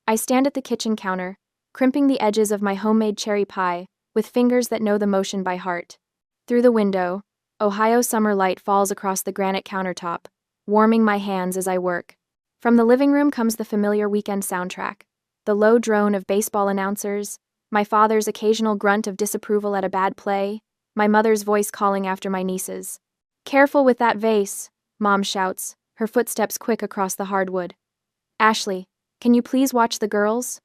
I stand at the kitchen counter, crimping the edges of my homemade cherry pie, with fingers that know the motion by heart. Through the window, Ohio summer light falls across the granite countertop, warming my hands as I work. From the living room comes the familiar weekend soundtrack, the low drone of baseball announcers, my father's occasional grunt of disapproval at a bad play, my mother's voice calling after my nieces. "Careful with that vase," Mom shouts, her footsteps quick across the hardwood. "Ashley, can you please watch the girls?"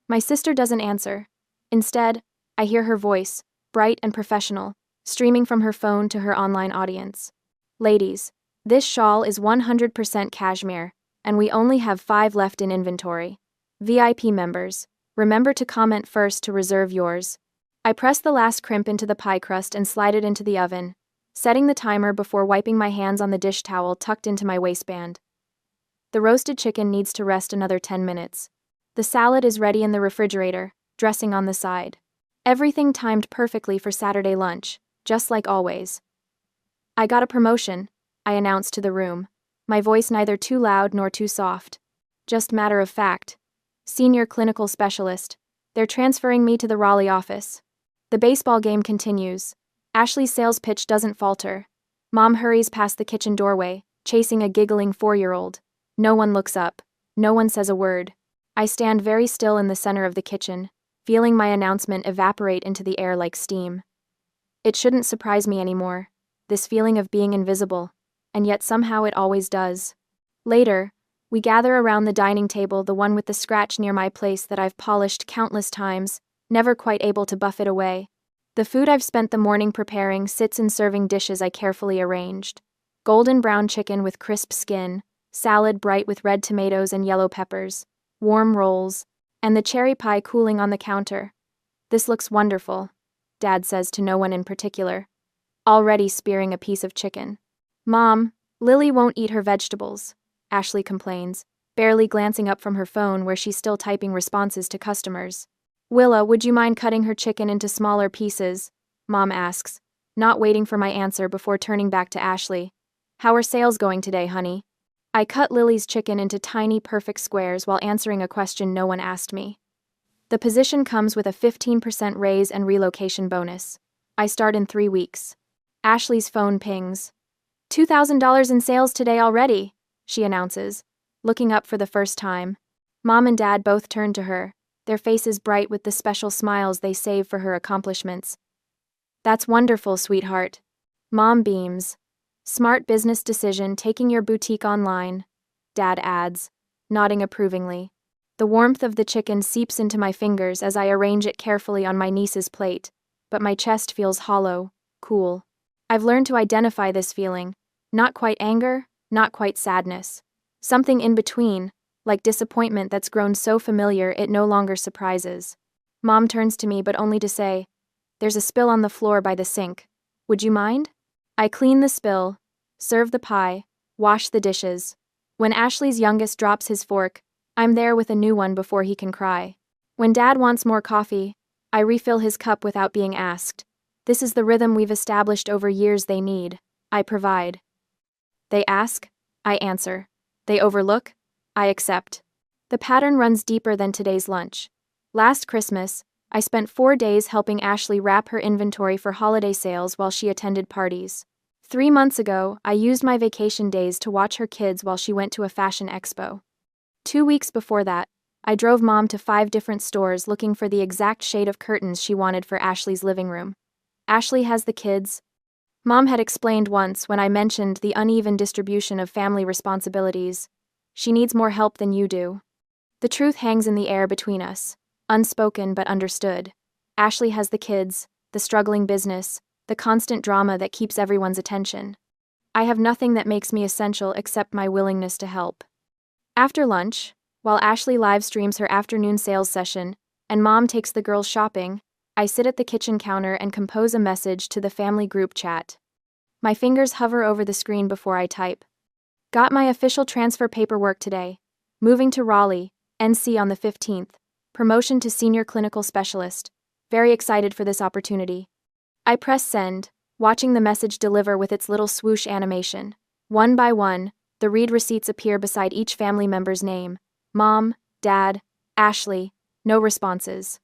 My sister doesn't answer. Instead, I hear her voice, bright and professional, streaming from her phone to her online audience. "Ladies, this shawl is 100% cashmere, and we only have 5 left in inventory. VIP members, remember to comment first to reserve yours." I press the last crimp into the pie crust and slide it into the oven, setting the timer before wiping my hands on the dish towel tucked into my waistband. The roasted chicken needs to rest another 10 minutes. The salad is ready in the refrigerator, dressing on the side. Everything timed perfectly for Saturday lunch, just like always. "I got a promotion," I announced to the room, my voice neither too loud nor too soft. Just matter of fact. Senior clinical specialist. They're transferring me to the Raleigh office. The baseball game continues. Ashley's sales pitch doesn't falter. Mom hurries past the kitchen doorway, chasing a giggling 4-year-old. No one looks up. No one says a word. I stand very still in the center of the kitchen, feeling my announcement evaporate into the air like steam. It shouldn't surprise me anymore, this feeling of being invisible, and yet somehow it always does. Later, we gather around the dining table, the one with the scratch near my place that I've polished countless times, never quite able to buff it away. The food I've spent the morning preparing sits in serving dishes I carefully arranged. Golden brown chicken with crisp skin, salad bright with red tomatoes and yellow peppers, warm rolls, and the cherry pie cooling on the counter. "This looks wonderful," Dad says to no one in particular, already spearing a piece of chicken. "Mom, Lily won't eat her vegetables," Ashley complains, barely glancing up from her phone where she's still typing responses to customers. "Willa, would you mind cutting her chicken into smaller pieces?" Mom asks, not waiting for my answer before turning back to Ashley. "How are sales going today, honey?" I cut Lily's chicken into tiny, perfect squares while answering a question no one asked me. The position comes with a 15% raise and relocation bonus. I start in 3 weeks. Ashley's phone pings. $2,000 in sales today already, she announces, looking up for the first time. Mom and Dad both turn to her, their faces bright with the special smiles they save for her accomplishments. "That's wonderful, sweetheart." Mom beams. "Smart business decision taking your boutique online," Dad adds, nodding approvingly. The warmth of the chicken seeps into my fingers as I arrange it carefully on my niece's plate, but my chest feels hollow, cool. I've learned to identify this feeling, not quite anger, not quite sadness. Something in between, like disappointment that's grown so familiar it no longer surprises. Mom turns to me but only to say, "There's a spill on the floor by the sink. Would you mind?" I clean the spill, serve the pie, wash the dishes. When Ashley's youngest drops his fork, I'm there with a new one before he can cry. When Dad wants more coffee, I refill his cup without being asked. This is the rhythm we've established over years. They need, I provide. They ask, I answer. They overlook, I accept. The pattern runs deeper than today's lunch. Last Christmas, I spent 4 days helping Ashley wrap her inventory for holiday sales while she attended parties. 3 months ago, I used my vacation days to watch her kids while she went to a fashion expo. 2 weeks before that, I drove Mom to 5 different stores looking for the exact shade of curtains she wanted for Ashley's living room. "Ashley has the kids," Mom had explained once when I mentioned the uneven distribution of family responsibilities. "She needs more help than you do." The truth hangs in the air between us, unspoken but understood. Ashley has the kids, the struggling business, the constant drama that keeps everyone's attention. I have nothing that makes me essential except my willingness to help. After lunch, while Ashley live streams her afternoon sales session, and Mom takes the girls shopping, I sit at the kitchen counter and compose a message to the family group chat. My fingers hover over the screen before I type. "Got my official transfer paperwork today. Moving to Raleigh, NC on the 15th. Promotion to senior clinical specialist. Very excited for this opportunity." I press send, watching the message deliver with its little swoosh animation. One by one, the read receipts appear beside each family member's name. Mom, Dad, Ashley. No responses.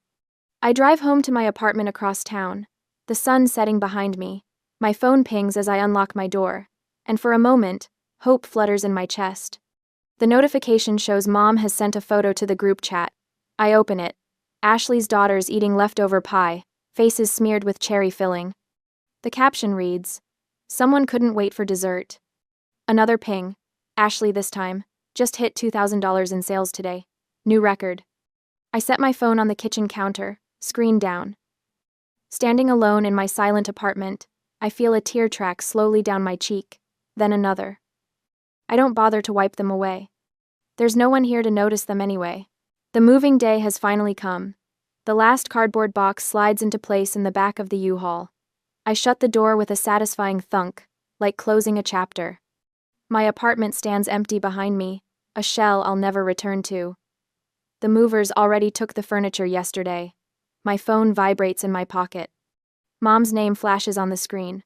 I drive home to my apartment across town. The sun setting behind me. My phone pings as I unlock my door. And for a moment, hope flutters in my chest. The notification shows Mom has sent a photo to the group chat. I open it. Ashley's daughter's eating leftover pie, faces smeared with cherry filling. The caption reads, "Someone couldn't wait for dessert." Another ping. Ashley this time. Just hit $2,000 in sales today. New record. I set my phone on the kitchen counter, screen down. Standing alone in my silent apartment, I feel a tear track slowly down my cheek, then another. I don't bother to wipe them away. There's no one here to notice them anyway. The moving day has finally come. The last cardboard box slides into place in the back of the U-Haul. I shut the door with a satisfying thunk, like closing a chapter. My apartment stands empty behind me, a shell I'll never return to. The movers already took the furniture yesterday. My phone vibrates in my pocket. Mom's name flashes on the screen.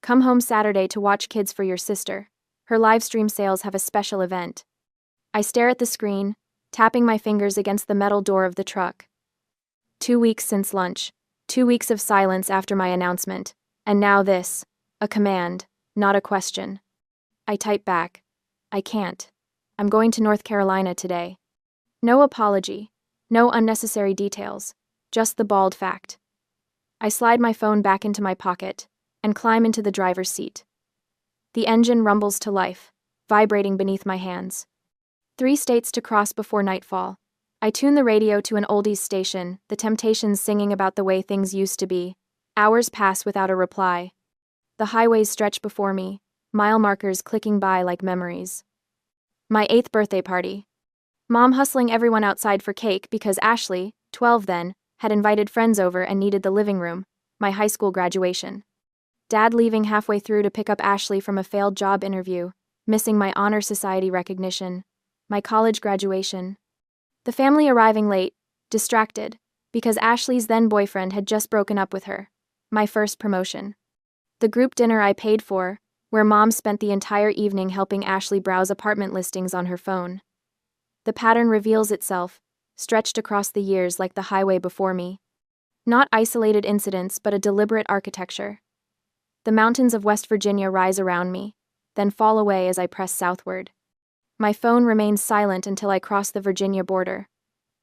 Come home Saturday to watch Kids for Your Sister. Her live stream sales have a special event. I stare at the screen, tapping my fingers against the metal door of the truck. 2 weeks since lunch. 2 weeks of silence after my announcement. And now this. A command, not a question. I type back. I can't. I'm going to North Carolina today. No apology. No unnecessary details. Just the bald fact. I slide my phone back into my pocket and climb into the driver's seat. The engine rumbles to life, vibrating beneath my hands. 3 states to cross before nightfall. I tune the radio to an oldies station, the Temptations singing about the way things used to be. Hours pass without a reply. The highways stretch before me, mile markers clicking by like memories. My 8th birthday party. Mom hustling everyone outside for cake because Ashley, 12 then, had invited friends over and needed the living room. My high school graduation. Dad leaving halfway through to pick up Ashley from a failed job interview, missing my honor society recognition. My college graduation. The family arriving late, distracted, because Ashley's then boyfriend had just broken up with her. My first promotion. The group dinner I paid for, where Mom spent the entire evening helping Ashley browse apartment listings on her phone. The pattern reveals itself, stretched across the years like the highway before me. Not isolated incidents, but a deliberate architecture. The mountains of West Virginia rise around me, then fall away as I press southward. My phone remains silent until I cross the Virginia border.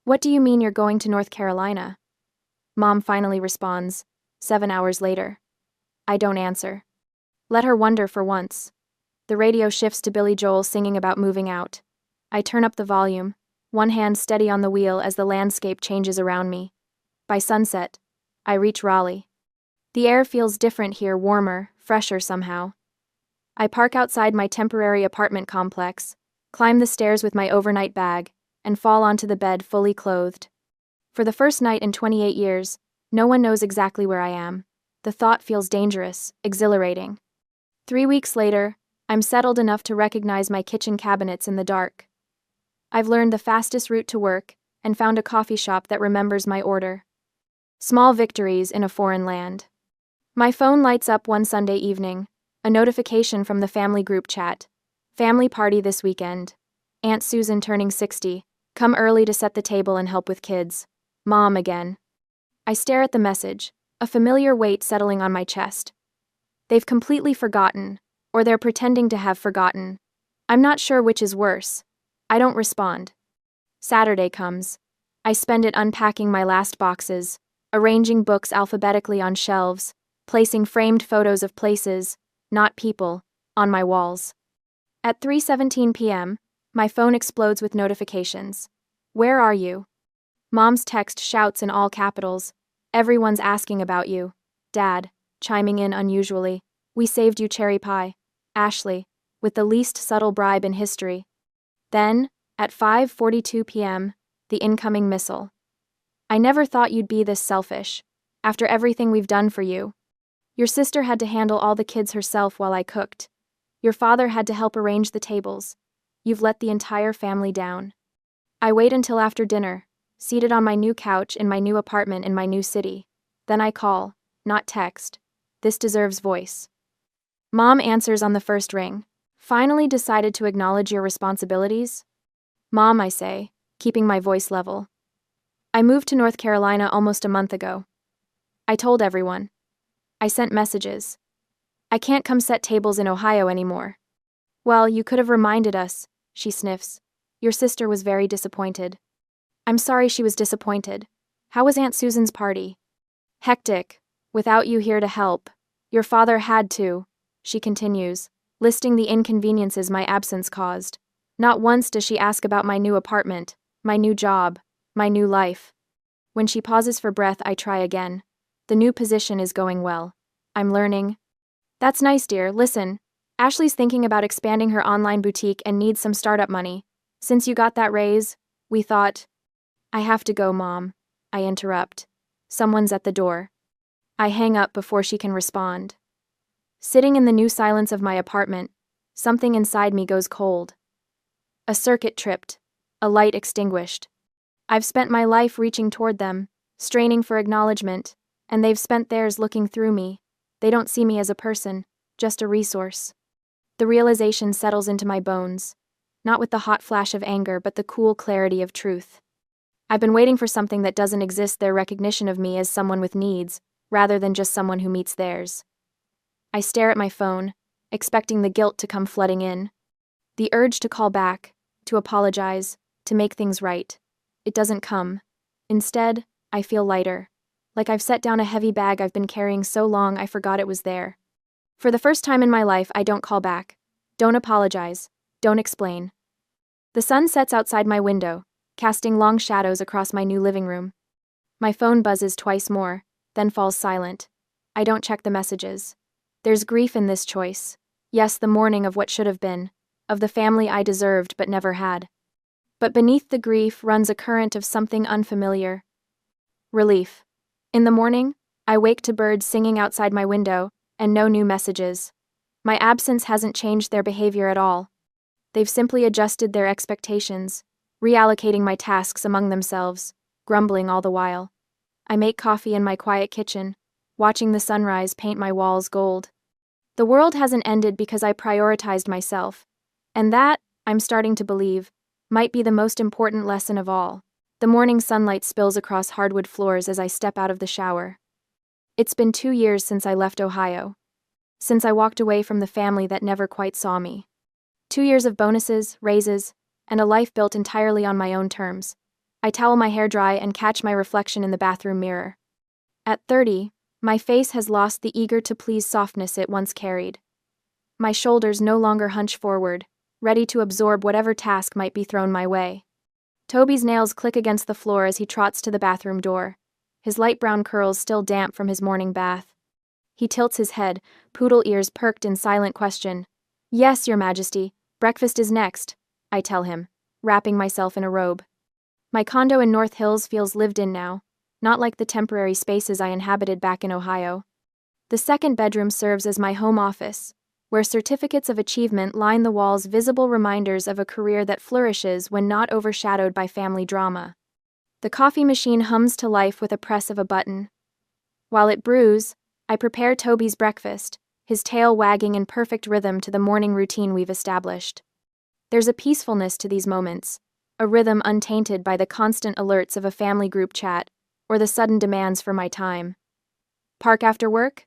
What do you mean you're going to North Carolina? Mom finally responds, 7 hours later. I don't answer. Let her wonder for once. The radio shifts to Billy Joel singing about moving out. I turn up the volume, one hand steady on the wheel as the landscape changes around me. By sunset, I reach Raleigh. The air feels different here, warmer, fresher somehow. I park outside my temporary apartment complex, climb the stairs with my overnight bag, and fall onto the bed fully clothed. For the first night in 28 years, no one knows exactly where I am. The thought feels dangerous, exhilarating. 3 weeks later, I'm settled enough to recognize my kitchen cabinets in the dark. I've learned the fastest route to work and found a coffee shop that remembers my order. Small victories in a foreign land. My phone lights up one Sunday evening, a notification from the family group chat. Family party this weekend. Aunt Susan turning 60. Come early to set the table and help with kids. Mom again. I stare at the message, a familiar weight settling on my chest. They've completely forgotten, or they're pretending to have forgotten. I'm not sure which is worse. I don't respond. Saturday comes. I spend it unpacking my last boxes, arranging books alphabetically on shelves, placing framed photos of places, not people, on my walls. At 3:17 p.m., my phone explodes with notifications. Where are you? Mom's text shouts in all capitals. Everyone's asking about you. Dad, chiming in unusually. We saved you cherry pie. Ashley, with the least subtle bribe in history. Then, at 5:42 p.m., the incoming missile. I never thought you'd be this selfish. After everything we've done for you. Your sister had to handle all the kids herself while I cooked. Your father had to help arrange the tables. You've let the entire family down. I wait until after dinner, seated on my new couch in my new apartment in my new city. Then I call, not text. This deserves voice. Mom answers on the first ring. Finally decided to acknowledge your responsibilities? Mom, I say, keeping my voice level. I moved to North Carolina almost a month ago. I told everyone. I sent messages. I can't come set tables in Ohio anymore. Well, you could have reminded us, she sniffs. Your sister was very disappointed. I'm sorry she was disappointed. How was Aunt Susan's party? Hectic. Without you here to help. Your father had to, she continues, listing the inconveniences my absence caused. Not once does she ask about my new apartment, my new job, my new life. When she pauses for breath, I try again. The new position is going well. I'm learning. That's nice, dear. Listen, Ashley's thinking about expanding her online boutique and needs some startup money. Since you got that raise, we thought. I have to go, Mom. I interrupt. Someone's at the door. I hang up before she can respond. Sitting in the new silence of my apartment, something inside me goes cold. A circuit tripped, a light extinguished. I've spent my life reaching toward them, straining for acknowledgement, and they've spent theirs looking through me. They don't see me as a person, just a resource. The realization settles into my bones, not with the hot flash of anger but the cool clarity of truth. I've been waiting for something that doesn't exist, their recognition of me as someone with needs, rather than just someone who meets theirs. I stare at my phone, expecting the guilt to come flooding in. The urge to call back, to apologize, to make things right. It doesn't come. Instead, I feel lighter. Like I've set down a heavy bag I've been carrying so long I forgot it was there. For the first time in my life, I don't call back. Don't apologize. Don't explain. The sun sets outside my window, casting long shadows across my new living room. My phone buzzes twice more, then falls silent. I don't check the messages. There's grief in this choice. Yes, the mourning of what should have been, of the family I deserved but never had. But beneath the grief runs a current of something unfamiliar. Relief. In the morning, I wake to birds singing outside my window, and no new messages. My absence hasn't changed their behavior at all. They've simply adjusted their expectations, reallocating my tasks among themselves, grumbling all the while. I make coffee in my quiet kitchen, watching the sunrise paint my walls gold. The world hasn't ended because I prioritized myself, and that, I'm starting to believe, might be the most important lesson of all. The morning sunlight spills across hardwood floors as I step out of the shower. It's been 2 years since I left Ohio. Since I walked away from the family that never quite saw me. 2 years of bonuses, raises, and a life built entirely on my own terms. I towel my hair dry and catch my reflection in the bathroom mirror. At 30, my face has lost the eager-to-please softness it once carried. My shoulders no longer hunch forward, ready to absorb whatever task might be thrown my way. Toby's nails click against the floor as he trots to the bathroom door, his light brown curls still damp from his morning bath. He tilts his head, poodle ears perked in silent question. Yes, Your Majesty, breakfast is next, I tell him, wrapping myself in a robe. My condo in North Hills feels lived in now, not like the temporary spaces I inhabited back in Ohio. The second bedroom serves as my home office, where certificates of achievement line the walls, visible reminders of a career that flourishes when not overshadowed by family drama. The coffee machine hums to life with a press of a button. While it brews, I prepare Toby's breakfast, his tail wagging in perfect rhythm to the morning routine we've established. There's a peacefulness to these moments, a rhythm untainted by the constant alerts of a family group chat or the sudden demands for my time. Park after work?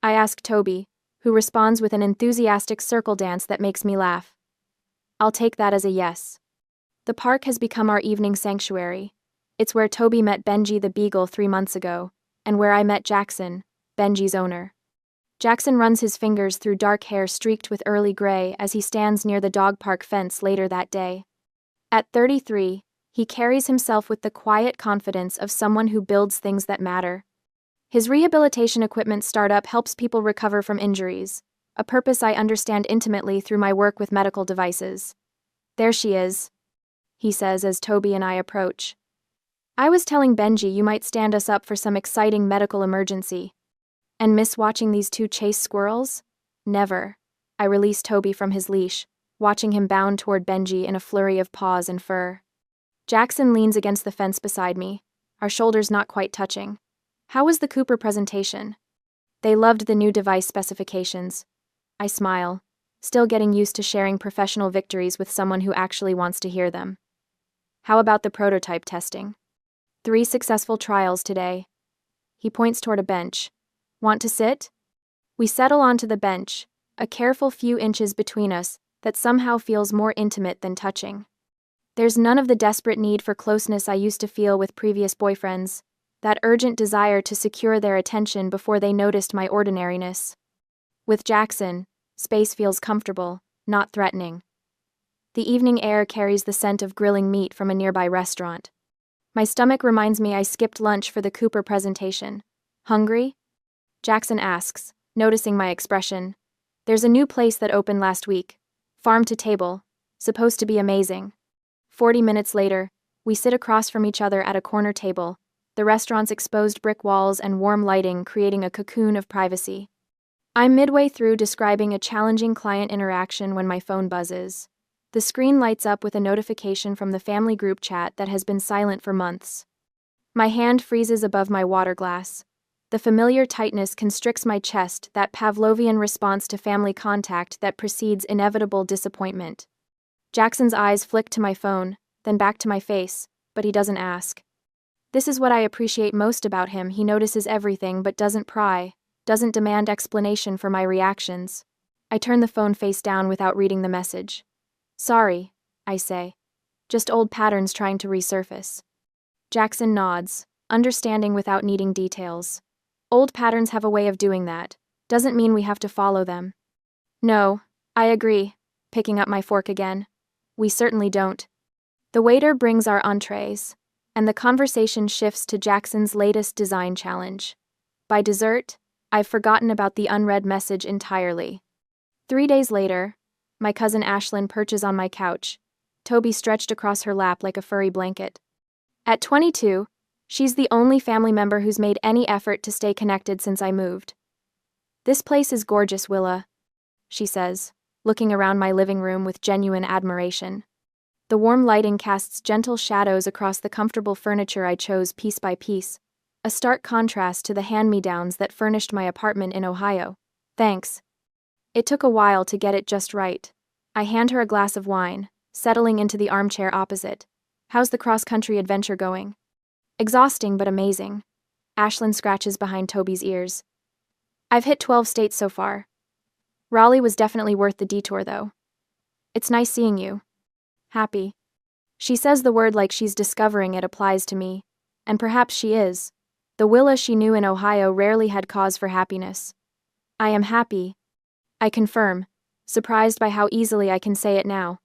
I ask Toby, who responds with an enthusiastic circle dance that makes me laugh. I'll take that as a yes. The park has become our evening sanctuary. It's where Toby met Benji the beagle 3 months ago, and where I met Jackson, Benji's owner. Jackson runs his fingers through dark hair streaked with early gray as he stands near the dog park fence later that day. At 33, he carries himself with the quiet confidence of someone who builds things that matter. His rehabilitation equipment startup helps people recover from injuries, a purpose I understand intimately through my work with medical devices. There she is, he says as Toby and I approach. I was telling Benji you might stand us up for some exciting medical emergency. And miss watching these 2 chase squirrels? Never. I release Toby from his leash, watching him bound toward Benji in a flurry of paws and fur. Jackson leans against the fence beside me, our shoulders not quite touching. How was the Cooper presentation? They loved the new device specifications. I smile, still getting used to sharing professional victories with someone who actually wants to hear them. How about the prototype testing? 3 successful trials today. He points toward a bench. Want to sit? We settle onto the bench, a careful few inches between us that somehow feels more intimate than touching. There's none of the desperate need for closeness I used to feel with previous boyfriends, that urgent desire to secure their attention before they noticed my ordinariness. With Jackson, space feels comfortable, not threatening. The evening air carries the scent of grilling meat from a nearby restaurant. My stomach reminds me I skipped lunch for the Cooper presentation. Hungry? Jackson asks, noticing my expression. There's a new place that opened last week. Farm to table. Supposed to be amazing. 40 minutes later, we sit across from each other at a corner table, the restaurant's exposed brick walls and warm lighting creating a cocoon of privacy. I'm midway through describing a challenging client interaction when my phone buzzes. The screen lights up with a notification from the family group chat that has been silent for months. My hand freezes above my water glass. The familiar tightness constricts my chest, that Pavlovian response to family contact that precedes inevitable disappointment. Jackson's eyes flick to my phone, then back to my face, but he doesn't ask. This is what I appreciate most about him. He notices everything but doesn't pry, doesn't demand explanation for my reactions. I turn the phone face down without reading the message. Sorry, I say. Just old patterns trying to resurface. Jackson nods, understanding without needing details. Old patterns have a way of doing that. Doesn't mean we have to follow them. No, I agree, picking up my fork again. We certainly don't. The waiter brings our entrees, and the conversation shifts to Jackson's latest design challenge. By dessert, I've forgotten about the unread message entirely. 3 days later, my cousin Ashlyn perches on my couch, Toby stretched across her lap like a furry blanket. At 22, she's the only family member who's made any effort to stay connected since I moved. This place is gorgeous, Willa, she says, looking around my living room with genuine admiration. The warm lighting casts gentle shadows across the comfortable furniture I chose piece by piece, a stark contrast to the hand-me-downs that furnished my apartment in Ohio. Thanks. It took a while to get it just right. I hand her a glass of wine, settling into the armchair opposite. How's the cross-country adventure going? Exhausting but amazing. Ashlyn scratches behind Toby's ears. I've hit 12 states so far. Raleigh was definitely worth the detour, though. It's nice seeing you. Happy. She says the word like she's discovering it applies to me, and perhaps she is. The Willa she knew in Ohio rarely had cause for happiness. I am happy. I confirm, surprised by how easily I can say it now.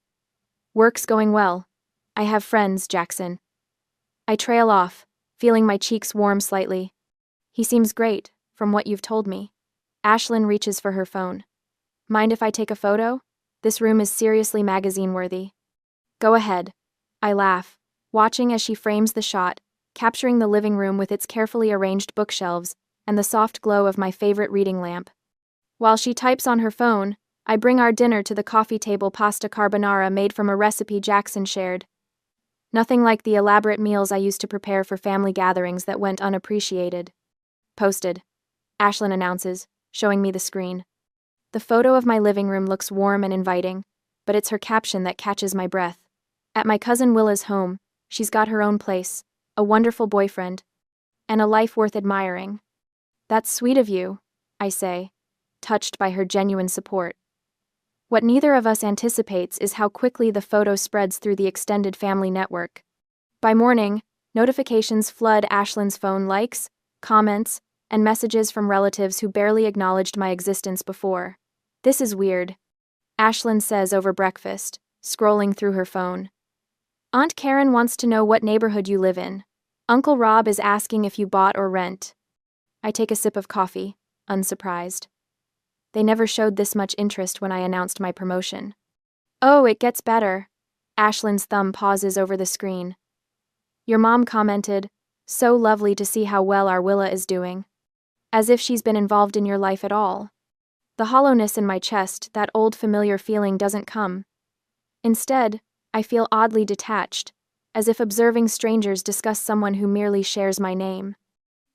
Work's going well. I have friends, Jackson. I trail off, feeling my cheeks warm slightly. He seems great, from what you've told me. Ashlyn reaches for her phone. Mind if I take a photo? This room is seriously magazine-worthy. Go ahead. I laugh, watching as she frames the shot, capturing the living room with its carefully arranged bookshelves and the soft glow of my favorite reading lamp. While she types on her phone, I bring our dinner to the coffee table, pasta carbonara made from a recipe Jackson shared. Nothing like the elaborate meals I used to prepare for family gatherings that went unappreciated. Posted. Ashlyn announces, showing me the screen. The photo of my living room looks warm and inviting, but it's her caption that catches my breath. At my cousin Willa's home, she's got her own place, a wonderful boyfriend, and a life worth admiring. That's sweet of you, I say, touched by her genuine support. What neither of us anticipates is how quickly the photo spreads through the extended family network. By morning, notifications flood Ashlyn's phone, likes, comments, and messages from relatives who barely acknowledged my existence before. This is weird, Ashlyn says over breakfast, scrolling through her phone. Aunt Karen wants to know what neighborhood you live in. Uncle Rob is asking if you bought or rent. I take a sip of coffee, unsurprised. They never showed this much interest when I announced my promotion. Oh, it gets better. Ashlyn's thumb pauses over the screen. Your mom commented, so lovely to see how well our Willa is doing. As if she's been involved in your life at all. The hollowness in my chest, that old familiar feeling, doesn't come. Instead, I feel oddly detached, as if observing strangers discuss someone who merely shares my name.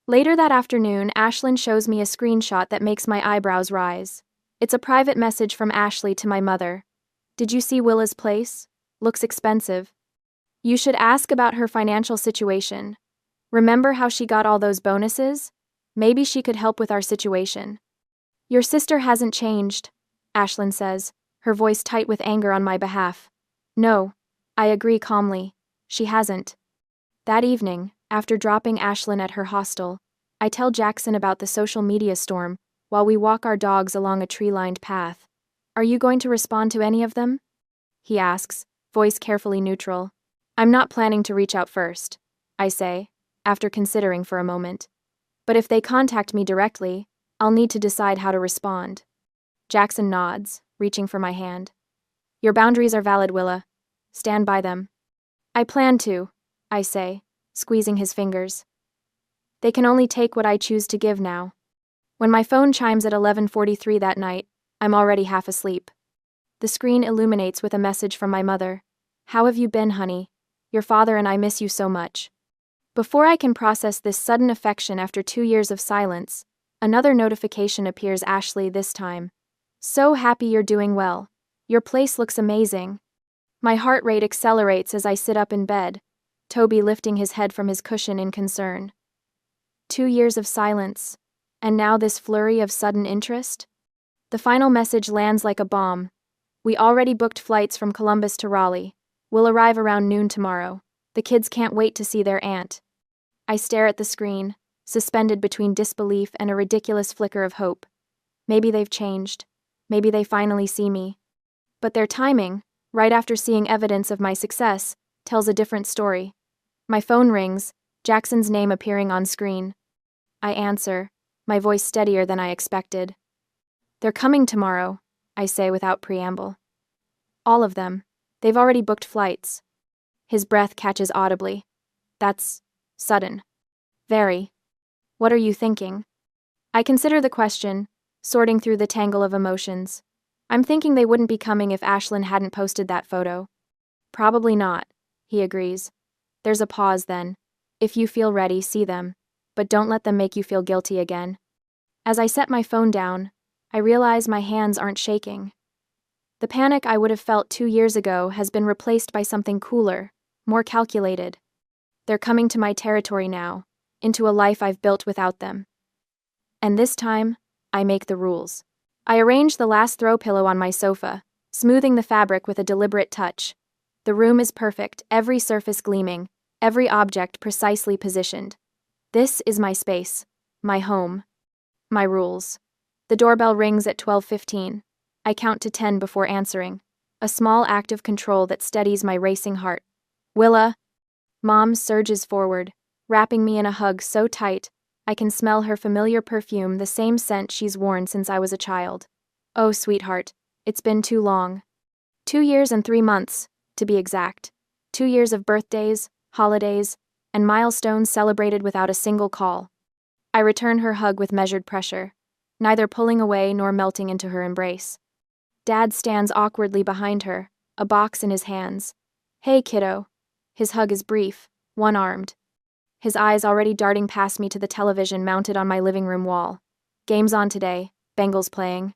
Later that afternoon, Ashlyn shows me a screenshot that makes my eyebrows rise. It's a private message from Ashley to my mother. Did you see Willa's place? Looks expensive. You should ask about her financial situation. Remember how she got all those bonuses? Maybe she could help with our situation. Your sister hasn't changed, Ashlyn says, her voice tight with anger on my behalf. No, I agree calmly. She hasn't. That evening, after dropping Ashlyn at her hostel, I tell Jackson about the social media storm while we walk our dogs along a tree-lined path. Are you going to respond to any of them? He asks, voice carefully neutral. I'm not planning to reach out first, I say, after considering for a moment. But if they contact me directly, I'll need to decide how to respond. Jackson nods, reaching for my hand. Your boundaries are valid, Willa. Stand by them. I plan to, I say, squeezing his fingers. They can only take what I choose to give now. When my phone chimes at 11:43 that night, I'm already half asleep. The screen illuminates with a message from my mother. How have you been, honey? Your father and I miss you so much. Before I can process this sudden affection after 2 years of silence, another notification appears. Ashley this time. So happy you're doing well. Your place looks amazing. My heart rate accelerates as I sit up in bed, Toby lifting his head from his cushion in concern. 2 years of silence, and now this flurry of sudden interest? The final message lands like a bomb. We already booked flights from Columbus to Raleigh. We'll arrive around noon tomorrow. The kids can't wait to see their aunt. I stare at the screen, suspended between disbelief and a ridiculous flicker of hope. Maybe they've changed. Maybe they finally see me. But their timing, right after seeing evidence of my success, tells a different story. My phone rings, Jackson's name appearing on screen. I answer, my voice steadier than I expected. They're coming tomorrow, I say without preamble. All of them. They've already booked flights. His breath catches audibly. That's sudden. Very. What are you thinking? I consider the question, sorting through the tangle of emotions. I'm thinking they wouldn't be coming if Ashlyn hadn't posted that photo. Probably not, he agrees. There's a pause then. If you feel ready, see them. But don't let them make you feel guilty again. As I set my phone down, I realize my hands aren't shaking. The panic I would have felt 2 years ago has been replaced by something cooler, more calculated. They're coming to my territory now, into a life I've built without them. And this time, I make the rules. I arrange the last throw pillow on my sofa, smoothing the fabric with a deliberate touch. The room is perfect, every surface gleaming, every object precisely positioned. This is my space, my home, my rules. The doorbell rings at 12:15. I count to 10 before answering, a small act of control that steadies my racing heart. Willa! Mom surges forward, wrapping me in a hug so tight, I can smell her familiar perfume, the same scent she's worn since I was a child. Oh, sweetheart, it's been too long. 2 years and 3 months, to be exact. 2 years of birthdays, holidays, and milestones celebrated without a single call. I return her hug with measured pressure, neither pulling away nor melting into her embrace. Dad stands awkwardly behind her, a box in his hands. Hey, kiddo. His hug is brief, one-armed. His eyes already darting past me to the television mounted on my living room wall. Game's on today, Bengals playing.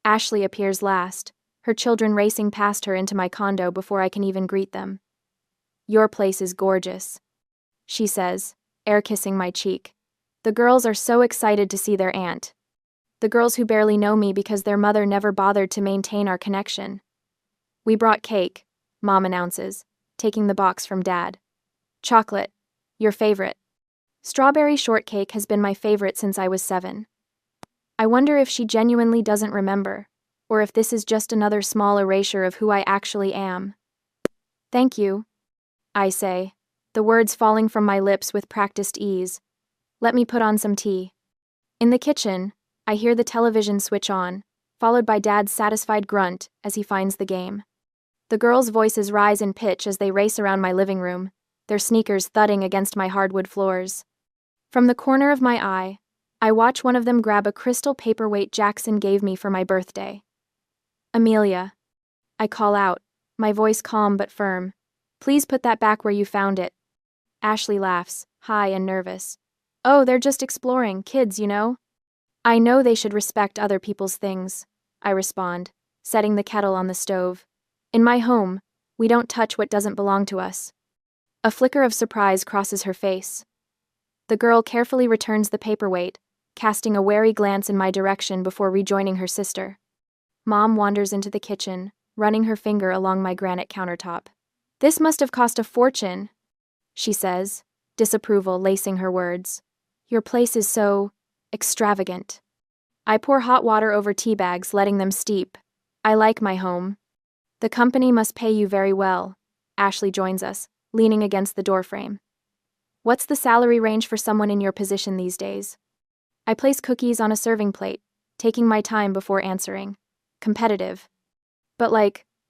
Ashley appears last, her children racing past her into my condo before I can even greet them. Your place is gorgeous, she says, air-kissing my cheek. The girls are so excited to see their aunt. The girls who barely know me because their mother never bothered to maintain our connection. We brought cake, Mom announces, taking the box from Dad. Chocolate, your favorite. Strawberry shortcake has been my favorite since I was 7. I wonder if she genuinely doesn't remember, or if this is just another small erasure of who I actually am. Thank you, I say, the words falling from my lips with practiced ease. Let me put on some tea. In the kitchen, I hear the television switch on, followed by Dad's satisfied grunt as he finds the game. The girls' voices rise in pitch as they race around my living room, their sneakers thudding against my hardwood floors. From the corner of my eye, I watch one of them grab a crystal paperweight Jackson gave me for my birthday. Amelia. I call out, my voice calm but firm. Please put that back where you found it. Ashley laughs, high and nervous. Oh, they're just exploring, kids, you know. I know they should respect other people's things, I respond, setting the kettle on the stove. In my home, we don't touch what doesn't belong to us. A flicker of surprise crosses her face. The girl carefully returns the paperweight, casting a wary glance in my direction before rejoining her sister. Mom wanders into the kitchen, running her finger along my granite countertop. "This must have cost a fortune," she says, disapproval lacing her words. "Your place is so extravagant." I pour hot water over tea bags, letting them steep. I like my home. "The company must pay you very well." Ashley joins us, leaning against the doorframe. "What's the salary range for someone in your position these days?" I place cookies on a serving plate, taking my time before answering. "Competitive." "But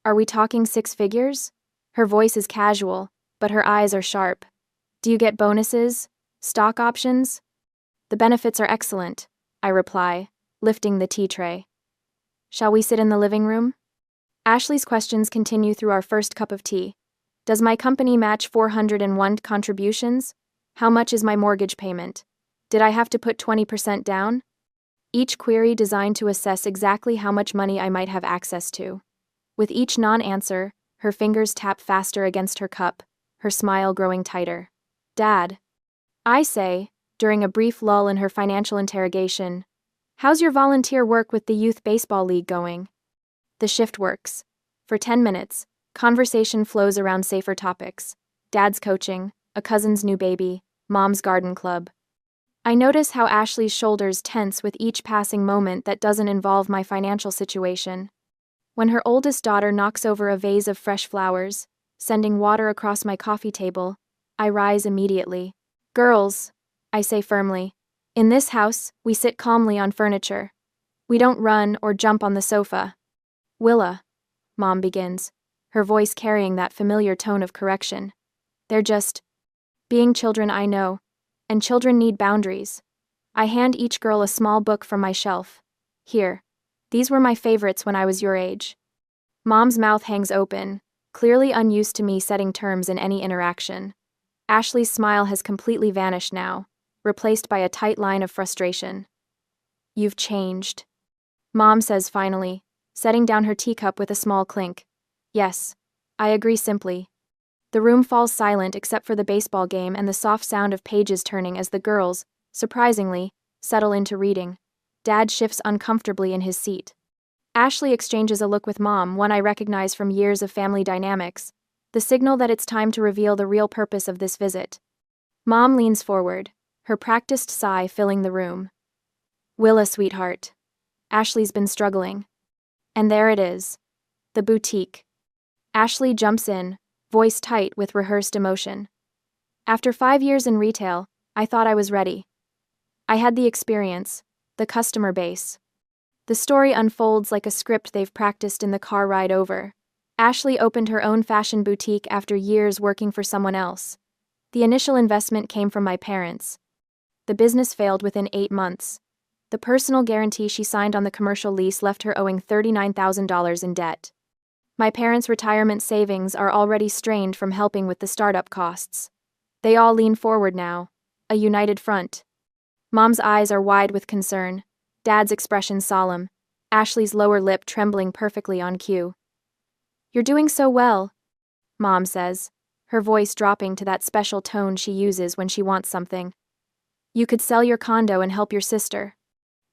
are we talking six figures?" Her voice is casual, but her eyes are sharp. "Do you get bonuses? Stock options?" "The benefits are excellent," I reply, lifting the tea tray. "Shall we sit in the living room?" Ashley's questions continue through our first cup of tea. Does my company match 401 contributions? How much is my mortgage payment? Did I have to put 20% down? Each query designed to assess exactly how much money I might have access to. With each non-answer, her fingers tap faster against her cup, her smile growing tighter. "Dad," I say, during a brief lull in her financial interrogation, "how's your volunteer work with the Youth Baseball League going?" The shift works. For 10 minutes, conversation flows around safer topics. Dad's coaching, a cousin's new baby, Mom's garden club. I notice how Ashley's shoulders tense with each passing moment that doesn't involve my financial situation. When her oldest daughter knocks over a vase of fresh flowers, sending water across my coffee table, I rise immediately. "Girls," I say firmly, "in this house, we sit calmly on furniture. We don't run or jump on the sofa." "Willa," Mom begins, her voice carrying that familiar tone of correction. "They're just being children, I know, and children need boundaries." I hand each girl a small book from my shelf. "Here. These were my favorites when I was your age." Mom's mouth hangs open, clearly unused to me setting terms in any interaction. Ashley's smile has completely vanished now, replaced by a tight line of frustration. "You've changed," Mom says finally, setting down her teacup with a small clink. "Yes, I agree simply." The room falls silent except for the baseball game and the soft sound of pages turning as the girls, surprisingly, settle into reading. Dad shifts uncomfortably in his seat. Ashley exchanges a look with Mom, one I recognize from years of family dynamics, the signal that it's time to reveal the real purpose of this visit. Mom leans forward, her practiced sigh filling the room. "Willa, sweetheart. Ashley's been struggling." And there it is. The boutique. Ashley jumps in, voice tight with rehearsed emotion. "After 5 years in retail, I thought I was ready. I had the experience, the customer base." The story unfolds like a script they've practiced in the car ride over. Ashley opened her own fashion boutique after years working for someone else. The initial investment came from my parents. The business failed within 8 months. The personal guarantee she signed on the commercial lease left her owing $39,000 in debt. My parents' retirement savings are already strained from helping with the startup costs. They all lean forward now, a united front. Mom's eyes are wide with concern, Dad's expression solemn, Ashley's lower lip trembling perfectly on cue. "You're doing so well," Mom says, her voice dropping to that special tone she uses when she wants something. "You could sell your condo and help your sister."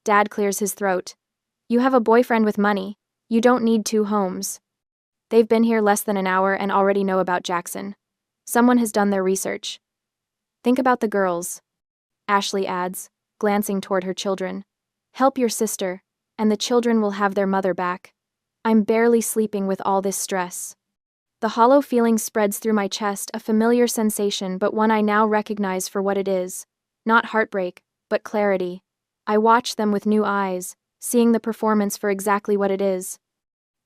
Dad clears his throat. "You have a boyfriend with money. You don't need 2 homes." They've been here less than an hour and already know about Jackson. Someone has done their research. "Think about the girls," Ashley adds, glancing toward her children. "Help your sister, and the children will have their mother back. I'm barely sleeping with all this stress." The hollow feeling spreads through my chest, a familiar sensation but one I now recognize for what it is. Not heartbreak, but clarity. I watch them with new eyes, seeing the performance for exactly what it is.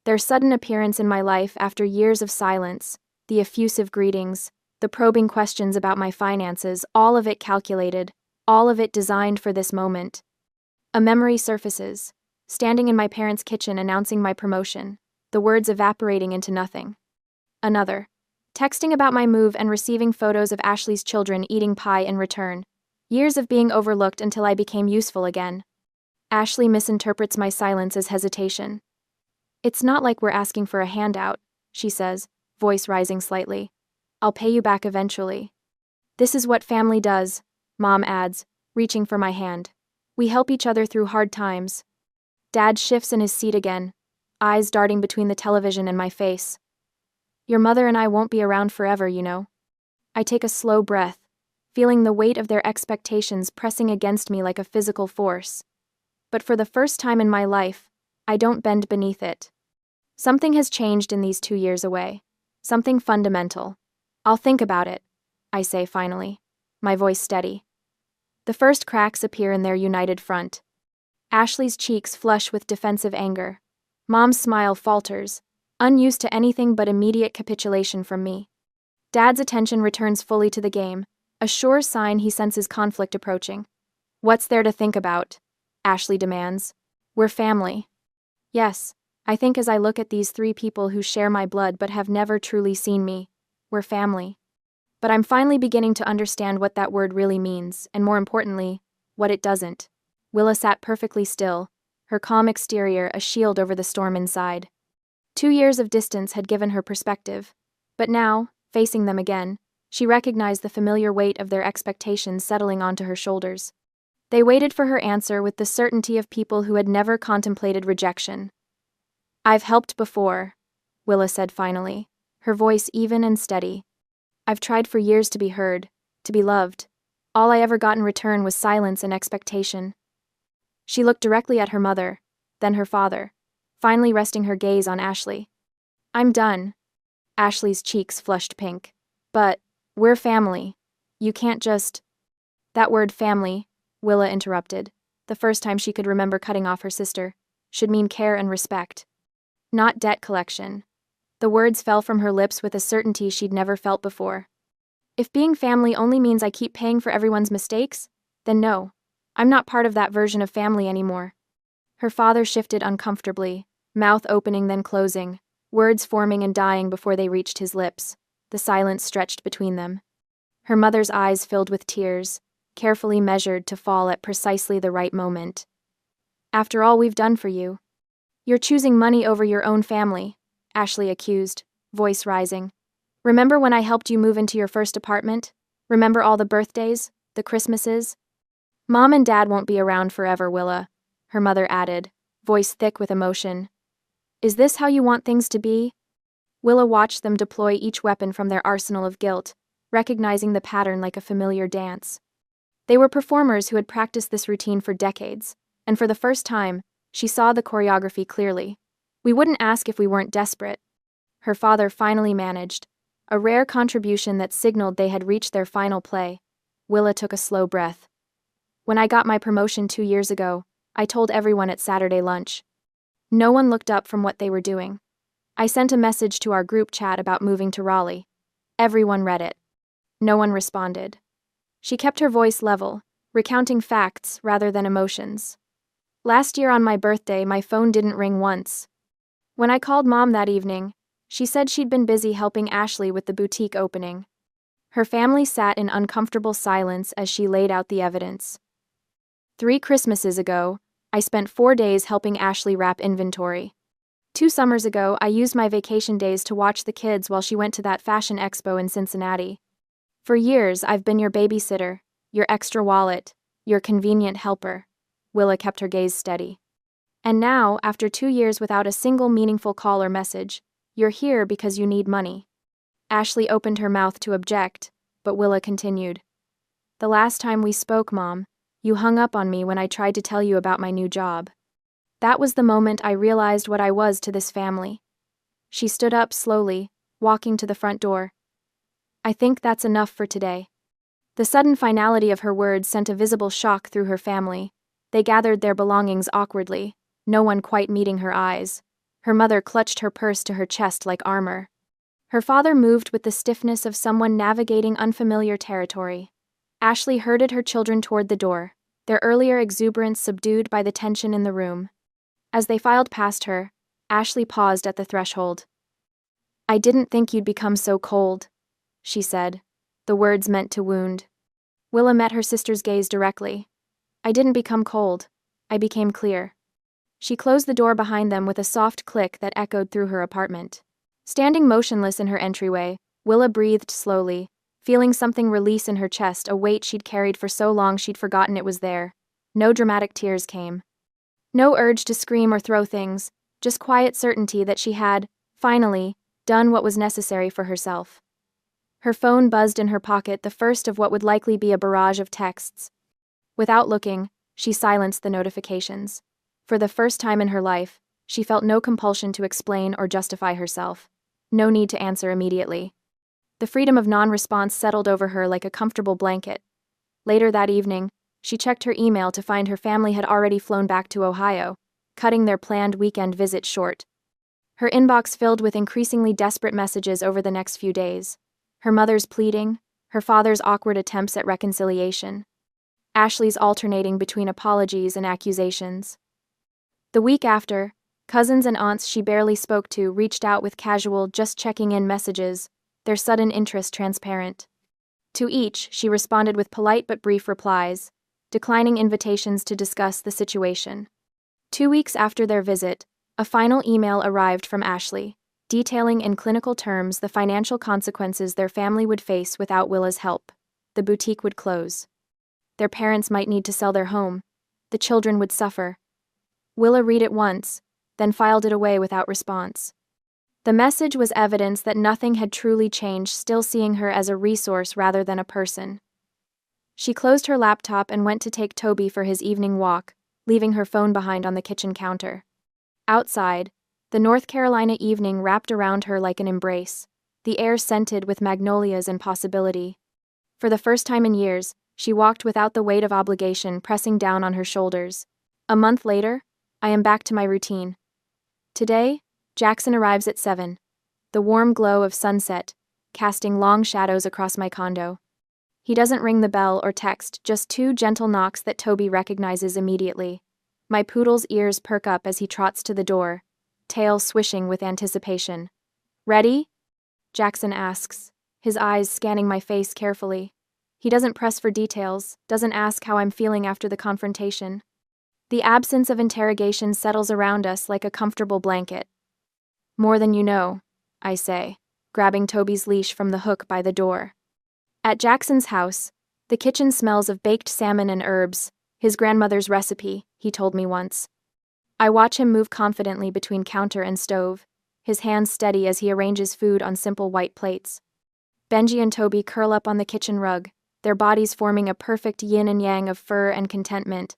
Their sudden appearance in my life after years of silence, the effusive greetings, the probing questions about my finances, all of it calculated, all of it designed for this moment. A memory surfaces, standing in my parents' kitchen announcing my promotion, the words evaporating into nothing. Another, texting about my move and receiving photos of Ashley's children eating pie in return. Years of being overlooked until I became useful again. Ashley misinterprets my silence as hesitation. "It's not like we're asking for a handout," she says, voice rising slightly. "I'll pay you back eventually. This is what family does. Mom adds, reaching for my hand. We help each other through hard times. Dad shifts in his seat again, eyes darting between the television and my face. Your mother and I won't be around forever, you know. I take a slow breath, feeling the weight of their expectations pressing against me like a physical force. But for the first time in my life, I don't bend beneath it. Something has changed in these 2 years away. Something fundamental. I'll think about it, I say finally, my voice steady. The first cracks appear in their united front. Ashley's cheeks flush with defensive anger. Mom's smile falters, unused to anything but immediate capitulation from me. Dad's attention returns fully to the game, a sure sign he senses conflict approaching. What's there to think about? Ashley demands. We're family. Yes, I think as I look at these 3 people who share my blood but have never truly seen me, we're family. But I'm finally beginning to understand what that word really means, and more importantly, what it doesn't. Willa sat perfectly still, her calm exterior a shield over the storm inside. 2 years of distance had given her perspective, but now, facing them again, she recognized the familiar weight of their expectations settling onto her shoulders. They waited for her answer with the certainty of people who had never contemplated rejection. I've helped before, Willa said finally, her voice even and steady. I've tried for years to be heard, to be loved. All I ever got in return was silence and expectation. She looked directly at her mother, then her father, finally resting her gaze on Ashley. I'm done. Ashley's cheeks flushed pink. But, we're family. You can't just… That word family, Willa interrupted, the first time she could remember cutting off her sister, should mean care and respect. Not debt collection. The words fell from her lips with a certainty she'd never felt before. If being family only means I keep paying for everyone's mistakes, then no, I'm not part of that version of family anymore. Her father shifted uncomfortably, mouth opening then closing, words forming and dying before they reached his lips. The silence stretched between them. Her mother's eyes filled with tears, carefully measured to fall at precisely the right moment. After all we've done for you. You're choosing money over your own family, Ashley accused, voice rising. Remember when I helped you move into your first apartment? Remember all the birthdays, the Christmases? Mom and Dad won't be around forever, Willa, her mother added, voice thick with emotion. Is this how you want things to be? Willa watched them deploy each weapon from their arsenal of guilt, recognizing the pattern like a familiar dance. They were performers who had practiced this routine for decades, and for the first time, she saw the choreography clearly. We wouldn't ask if we weren't desperate. Her father finally managed, a rare contribution that signaled they had reached their final play. Willa took a slow breath. When I got my promotion 2 years ago, I told everyone at Saturday lunch. No one looked up from what they were doing. I sent a message to our group chat about moving to Raleigh. Everyone read it. No one responded. She kept her voice level, recounting facts rather than emotions. Last year on my birthday, my phone didn't ring once. When I called Mom that evening, she said she'd been busy helping Ashley with the boutique opening. Her family sat in uncomfortable silence as she laid out the evidence. 3 Christmases ago, I spent 4 days helping Ashley wrap inventory. 2 summers ago, I used my vacation days to watch the kids while she went to that fashion expo in Cincinnati. For years, I've been your babysitter, your extra wallet, your convenient helper. Willa kept her gaze steady. And now, after 2 years without a single meaningful call or message, you're here because you need money. Ashley opened her mouth to object, but Willa continued. The last time we spoke, Mom, you hung up on me when I tried to tell you about my new job. That was the moment I realized what I was to this family. She stood up slowly, walking to the front door. I think that's enough for today. The sudden finality of her words sent a visible shock through her family. They gathered their belongings awkwardly, no one quite meeting her eyes. Her mother clutched her purse to her chest like armor. Her father moved with the stiffness of someone navigating unfamiliar territory. Ashley herded her children toward the door, their earlier exuberance subdued by the tension in the room. As they filed past her, Ashley paused at the threshold. I didn't think you'd become so cold, she said, the words meant to wound. Willa met her sister's gaze directly. I didn't become cold. I became clear. She closed the door behind them with a soft click that echoed through her apartment. Standing motionless in her entryway, Willa breathed slowly, feeling something release in her chest, a weight she'd carried for so long she'd forgotten it was there. No dramatic tears came. No urge to scream or throw things, just quiet certainty that she had, finally, done what was necessary for herself. Her phone buzzed in her pocket, the first of what would likely be a barrage of texts. Without looking, she silenced the notifications. For the first time in her life, she felt no compulsion to explain or justify herself. No need to answer immediately. The freedom of non-response settled over her like a comfortable blanket. Later that evening, she checked her email to find her family had already flown back to Ohio, cutting their planned weekend visit short. Her inbox filled with increasingly desperate messages over the next few days. Her mother's pleading, her father's awkward attempts at reconciliation, Ashley's alternating between apologies and accusations. The week after, cousins and aunts she barely spoke to reached out with casual, just checking in messages, their sudden interest transparent. To each, she responded with polite but brief replies, declining invitations to discuss the situation. 2 weeks after their visit, a final email arrived from Ashley, detailing in clinical terms the financial consequences their family would face without Willa's help. The boutique would close. Their parents might need to sell their home. The children would suffer. Willa read it once, then filed it away without response. The message was evidence that nothing had truly changed, still seeing her as a resource rather than a person. She closed her laptop and went to take Toby for his evening walk, leaving her phone behind on the kitchen counter. Outside, the North Carolina evening wrapped around her like an embrace, the air scented with magnolias and possibility. For the first time in years, she walked without the weight of obligation pressing down on her shoulders. A month later, I am back to my routine. Today, Jackson arrives at 7. The warm glow of sunset, casting long shadows across my condo. He doesn't ring the bell or text, just 2 gentle knocks that Toby recognizes immediately. My poodle's ears perk up as he trots to the door, tail swishing with anticipation. "Ready?" Jackson asks, his eyes scanning my face carefully. He doesn't press for details, doesn't ask how I'm feeling after the confrontation. The absence of interrogation settles around us like a comfortable blanket. "More than you know," I say, grabbing Toby's leash from the hook by the door. At Jackson's house, the kitchen smells of baked salmon and herbs, his grandmother's recipe, he told me once. I watch him move confidently between counter and stove, his hands steady as he arranges food on simple white plates. Benji and Toby curl up on the kitchen rug, their bodies forming a perfect yin and yang of fur and contentment.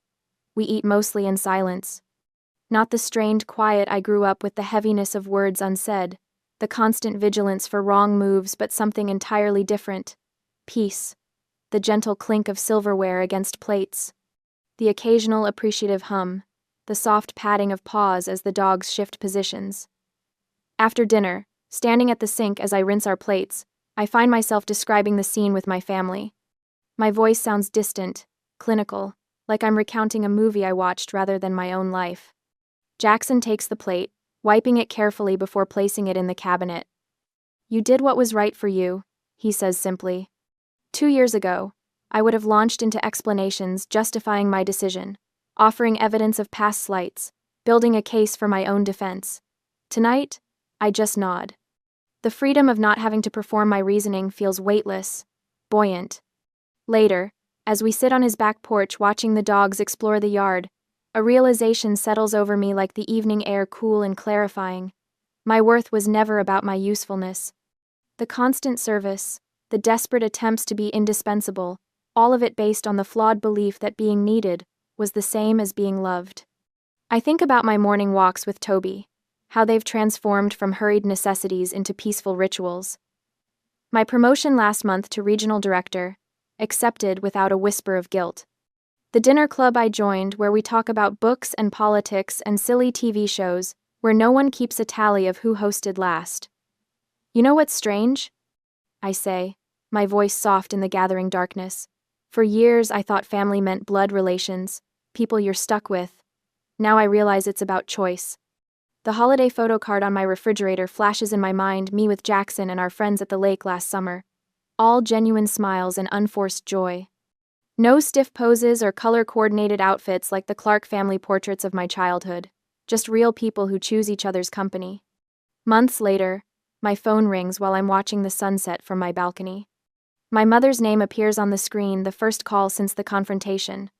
We eat mostly in silence. Not the strained quiet I grew up with, the heaviness of words unsaid, the constant vigilance for wrong moves, but something entirely different. Peace. The gentle clink of silverware against plates. The occasional appreciative hum. The soft patting of paws as the dogs shift positions. After dinner, standing at the sink as I rinse our plates, I find myself describing the scene with my family. My voice sounds distant, clinical, like I'm recounting a movie I watched rather than my own life. Jackson takes the plate, wiping it carefully before placing it in the cabinet. "You did what was right for you," he says simply. 2 years ago, I would have launched into explanations justifying my decision, offering evidence of past slights, building a case for my own defense. Tonight, I just nod. The freedom of not having to perform my reasoning feels weightless, buoyant. Later, as we sit on his back porch watching the dogs explore the yard, a realization settles over me like the evening air, cool and clarifying. My worth was never about my usefulness. The constant service, the desperate attempts to be indispensable, all of it based on the flawed belief that being needed was the same as being loved. I think about my morning walks with Toby, how they've transformed from hurried necessities into peaceful rituals. My promotion last month to regional director, accepted without a whisper of guilt. The dinner club I joined, where we talk about books and politics and silly TV shows, where no one keeps a tally of who hosted last. "You know what's strange?" I say, my voice soft in the gathering darkness. For years I thought family meant blood relations, people you're stuck with. Now I realize it's about choice. The holiday photo card on my refrigerator flashes in my mind, me with Jackson and our friends at the lake last summer. All genuine smiles and unforced joy. No stiff poses or color-coordinated outfits like the Clark family portraits of my childhood. Just real people who choose each other's company. Months later, my phone rings while I'm watching the sunset from my balcony. My mother's name appears on the screen, the first call since the confrontation.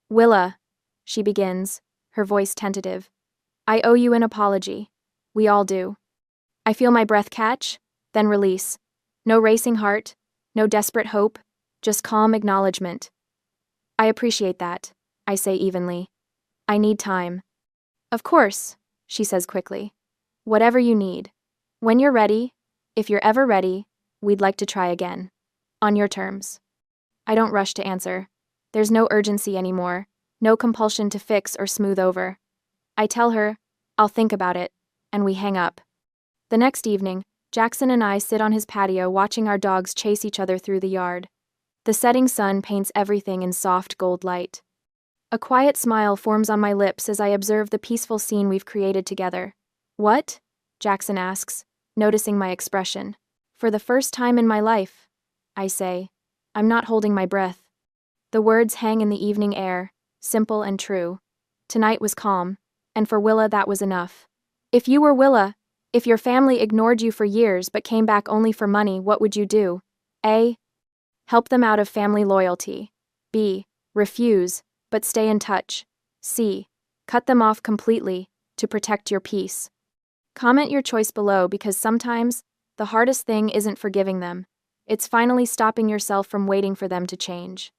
Willa, she begins, her voice tentative. I owe you an apology. We all do. I feel my breath catch, then release. No racing heart, no desperate hope, just calm acknowledgement. I appreciate that, I say evenly. I need time. Of course, she says quickly. Whatever you need. When you're ready, if you're ever ready, we'd like to try again. On your terms. I don't rush to answer. There's no urgency anymore, no compulsion to fix or smooth over. I tell her, I'll think about it, and we hang up. The next evening, Jackson and I sit on his patio watching our dogs chase each other through the yard. The setting sun paints everything in soft gold light. A quiet smile forms on my lips as I observe the peaceful scene we've created together. What? Jackson asks, noticing my expression. For the first time in my life, I say. I'm not holding my breath. The words hang in the evening air, simple and true. Tonight was calm, and for Willa that was enough. If you were Willa, if your family ignored you for years but came back only for money, what would you do? A. Help them out of family loyalty. B. Refuse, but stay in touch. C. Cut them off completely, to protect your peace. Comment your choice below because sometimes, the hardest thing isn't forgiving them. It's finally stopping yourself from waiting for them to change.